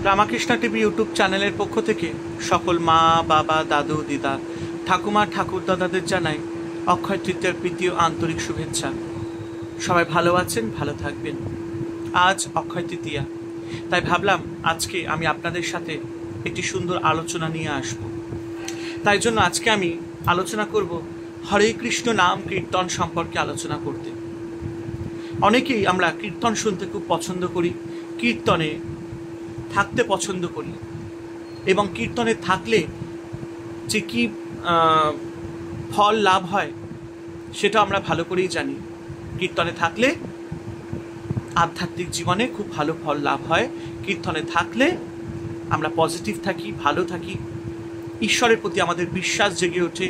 Ramakrishna TV YouTube চ্যানেলের পক্ষ থেকে সকল মা বাবা দাদু দিদা ঠাকুমা ঠাকুর দাদাদের জানাই অক্ষয় তৃতীয়ার প্রীতি ও আন্তরিক শুভেচ্ছা। সবাই ভালো আছেন, ভালো থাকবেন। আজ অক্ষয় তৃতীয়া, তাই ভাবলাম আজকে আমি আপনাদের সাথে একটি সুন্দর আলোচনা নিয়ে আসব। তাই জন্য আজকে আমি আলোচনা করব হরে কৃষ্ণ নাম কীর্তন সম্পর্কে আলোচনা করতে। অনেকেই আমরা কীর্তন শুনতে খুব পছন্দ করি, কীর্তনে থাকতে পছন্দ করি, এবং কীর্তনে থাকলে যে কি ফল লাভ হয় সেটা আমরা ভালো করেই জানি। কীর্তনে থাকলে আধ্যাত্মিক জীবনে খুব ভালো ফল লাভ হয়। কীর্তনে থাকলে আমরা পজিটিভ থাকি, ভালো থাকি, ঈশ্বরের প্রতি আমাদের বিশ্বাস জেগে ওঠে,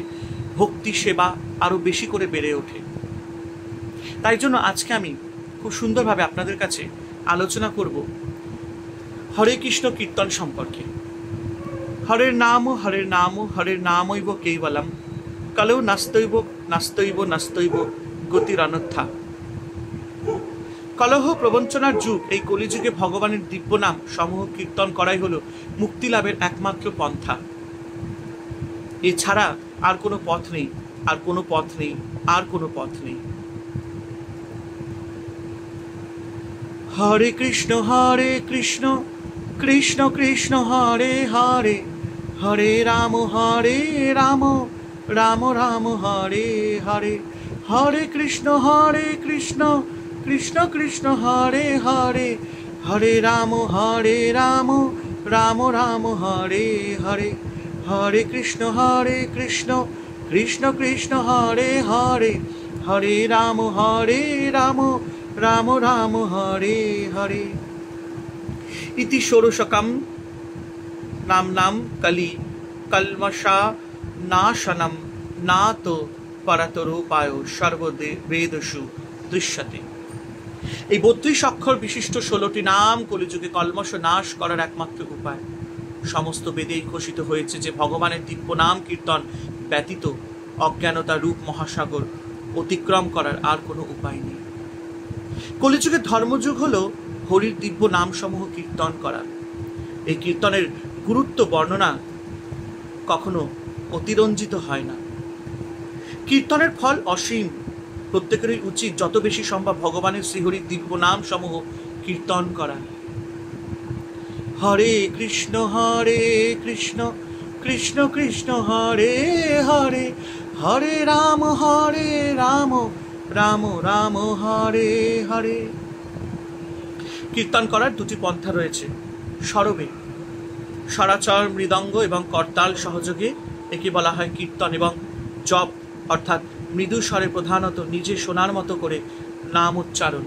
ভক্তি সেবা আরও বেশি করে বেড়ে ওঠে। তাই জন্য আজকে আমি খুব সুন্দরভাবে আপনাদের কাছে আলোচনা করব হরে কৃষ্ণ কীর্তন সম্পর্কে। হরের নাম হরের নামৈব কেবলম কলৌ নাস্তৈব নাস্তৈব নাস্তৈব গতির অন্যথা। কলহ প্রবঞ্চনার যুগ, এই কলিযুগে ভগবানের দিব্য নাম সমূহ কীর্তন করাই হলো মুক্তি লাভের একমাত্র পন্থা। এছাড়া আর কোনো পথ নেই, আর কোনো পথ নেই, আর কোনো পথ নেই। হরে কৃষ্ণ কৃষ্ণ কৃষ্ণ হরে হরে, হরে রাম রাম রাম হরে হরে, হরে কৃষ্ণ কৃষ্ণ কৃষ্ণ হরে হরে, হরে রাম রাম রাম হরে হরে, হরে কৃষ্ণ কৃষ্ণ কৃষ্ণ হরে হরে, হরে রাম রাম হরে হরে। ইতি ষোড়শকম নাম কলি কলমশা নাশনম নাত পরতরূপায় সর্ববেদসু দৃশ্যতে। এই 32 অক্ষর বিশিষ্ট 16টি নাম কলিযুগে কলমশ নাশ করার একমাত্র উপায়। সমস্ত বেদেই ঘোষিত হয়েছে যে ভগবানের দিব্য নাম কীর্তন ব্যতীত অজ্ঞানতা রূপ মহাসাগর অতিক্রম করার আর কোনো উপায় নেই। কলিযুগের ধর্মযুগ হলো হরির দিব্য নামসমূহ কীর্তন করা। এই কীর্তনের গুরুত্ব বর্ণনা কখনো অতিরঞ্জিত হয় না। কীর্তনের ফল অসীম। প্রত্যেকেরই উচিত যত বেশি সম্ভব ভগবানের শ্রীহরির দিব্য নাম সমূহ কীর্তন করা। হরে কৃষ্ণ কৃষ্ণ কৃষ্ণ হরে হরে, হরে রাম রাম হরে হরে। কীর্তন করার দুটি পন্থা রয়েছে। স্বরবে, স্বরাচর মৃদঙ্গ এবং করতাল সহযোগে একে বলা হয় কীর্তন, এবং জপ অর্থাৎ মৃদু স্বরে প্রধানত নিজে শোনার মতো করে নাম উচ্চারণ।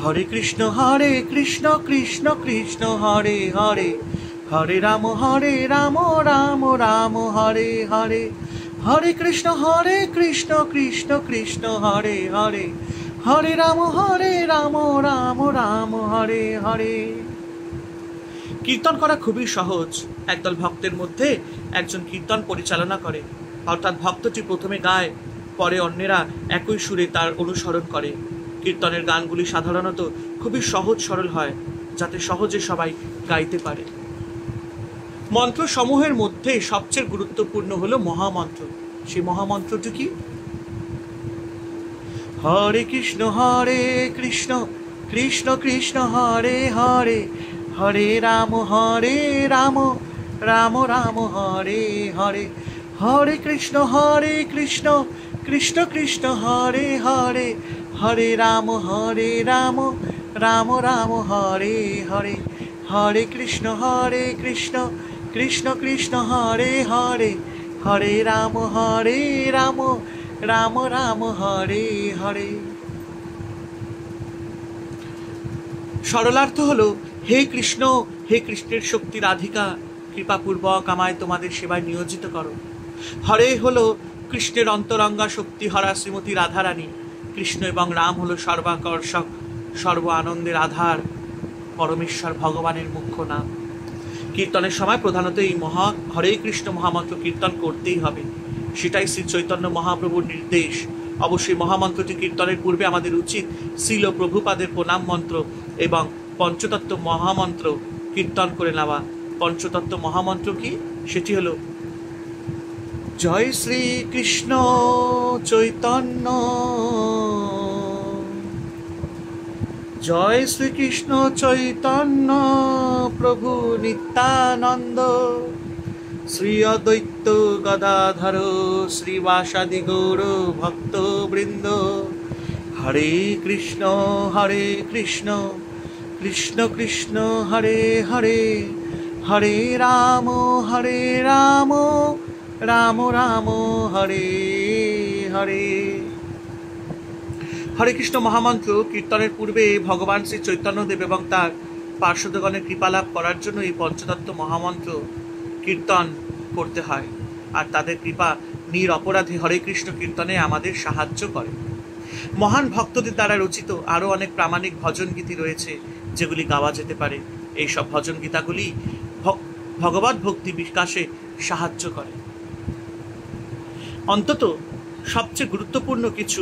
হরে কৃষ্ণ কৃষ্ণ কৃষ্ণ হরে হরে, হরে রাম রাম রাম হরে হরে, হরে কৃষ্ণ কৃষ্ণ হরে হরে, হরে রাম রাম হরে হরে। কীর্তন করা খুবই সহজ। একদল ভক্তের মধ্যে একজন কীর্তন পরিচালনা করে, অর্থাৎ ভক্তটি প্রথমে গায়, পরে অন্যেরা একই সুরে তার অনুসরণ করে। কীর্তনের গানগুলি সাধারণত খুবই সহজ সরল হয়, যাতে সহজে সবাই গাইতে পারে। মন্ত্র সমূহের মধ্যে সবচেয়ে গুরুত্বপূর্ণ হলো মহামন্ত্র। সেই মহামন্ত্রটি কি? হরে কৃষ্ণ কৃষ্ণ কৃষ্ণ হরে হরে, হরে রাম রাম হরে হরে, হরে কৃষ্ণ কৃষ্ণ কৃষ্ণ হরে হরে, হরে রাম রাম হরে হরে, হরে কৃষ্ণ কৃষ্ণ কৃষ্ণ হরে হরে, হরে রাম রাম হরে হরে। সরলার্থ হলো হে কৃষ্ণের শক্তি রাধিকা, কৃপাপূর্বক আমায় তোমাদের সেবায় নিয়োজিত করো। হরে হলো কৃষ্ণের অন্তরঙ্গা শক্তি হরা শ্রীমতী রাধারানী। কৃষ্ণ এবং রাম হলো সর্বাকর্ষক, সর্ব আনন্দের আধার, পরমেশ্বর ভগবানের মুখ্য নাম। কীর্তনের সময় প্রধানত এই হরে কৃষ্ণ মহামন্ত্র কীর্তন করতেই হবে। সেটাই শ্রী চৈতন্য মহাপ্রভুর নির্দেশ। অবশ্যই মহামন্ত্রটি কীর্তনের পূর্বে আমাদের উচিত শ্রীল প্রভুপাদের প্রণাম মন্ত্র এবং পঞ্চতত্ত্ব মহামন্ত্র কীর্তন করে নেওয়া। পঞ্চতত্ত্ব মহামন্ত্র কি? সেটি হলো জয় শ্রী কৃষ্ণ চৈতন্য, জয় শ্রীকৃষ্ণ চৈতন্য প্রভু নিত্যানন্দ, শ্রী অদ্বৈত গদাধর শ্রীবাসাদি গৌর ভক্ত বৃন্দ, হরে কৃষ্ণ কৃষ্ণ কৃষ্ণ হরে হরে, হরে রাম রাম রাম হরে হরে। হরে কৃষ্ণ মহামন্ত্র কীর্তনের পূর্বে ভগবান শ্রী চৈতন্যদেব এবং তার পার্শ্বদগণের কৃপালাভ করার জন্য এই পঞ্চতত্ত্ব মহামন্ত্র কীর্তন করতে হয়, আর তাদের কৃপা নিরপরাধে হরে কৃষ্ণ কীর্তনে আমাদের সাহায্য করে। মহান ভক্তদের দ্বারা রচিত আরও অনেক প্রামাণিক ভজন গীতি রয়েছে যেগুলি গাওয়া যেতে পারে। এইসব ভজন গীতাগুলি ভগবত ভক্তি বিকাশে সাহায্য করে। অন্তত সবচেয়ে গুরুত্বপূর্ণ কিছু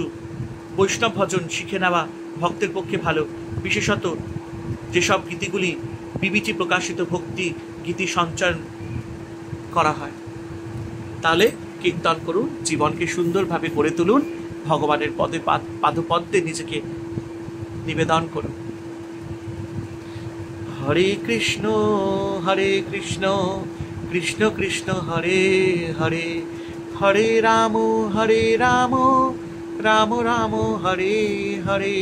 বৈষ্ণব ভজন শিখে নেওয়া ভক্তের পক্ষে ভালো, বিশেষত যেসব গীতিগুলি বিবিটি প্রকাশিত ভক্তি গীতি সঞ্চয়ন করা হয়। তাহলে কীর্তন করুন, জীবনকে সুন্দরভাবে গড়ে তুলুন, ভগবানের পদে পাদপদ্মে নিজেকে নিবেদন করুন। হরে কৃষ্ণ কৃষ্ণ কৃষ্ণ হরে হরে, হরে রাম রাম রাম হরে হরে।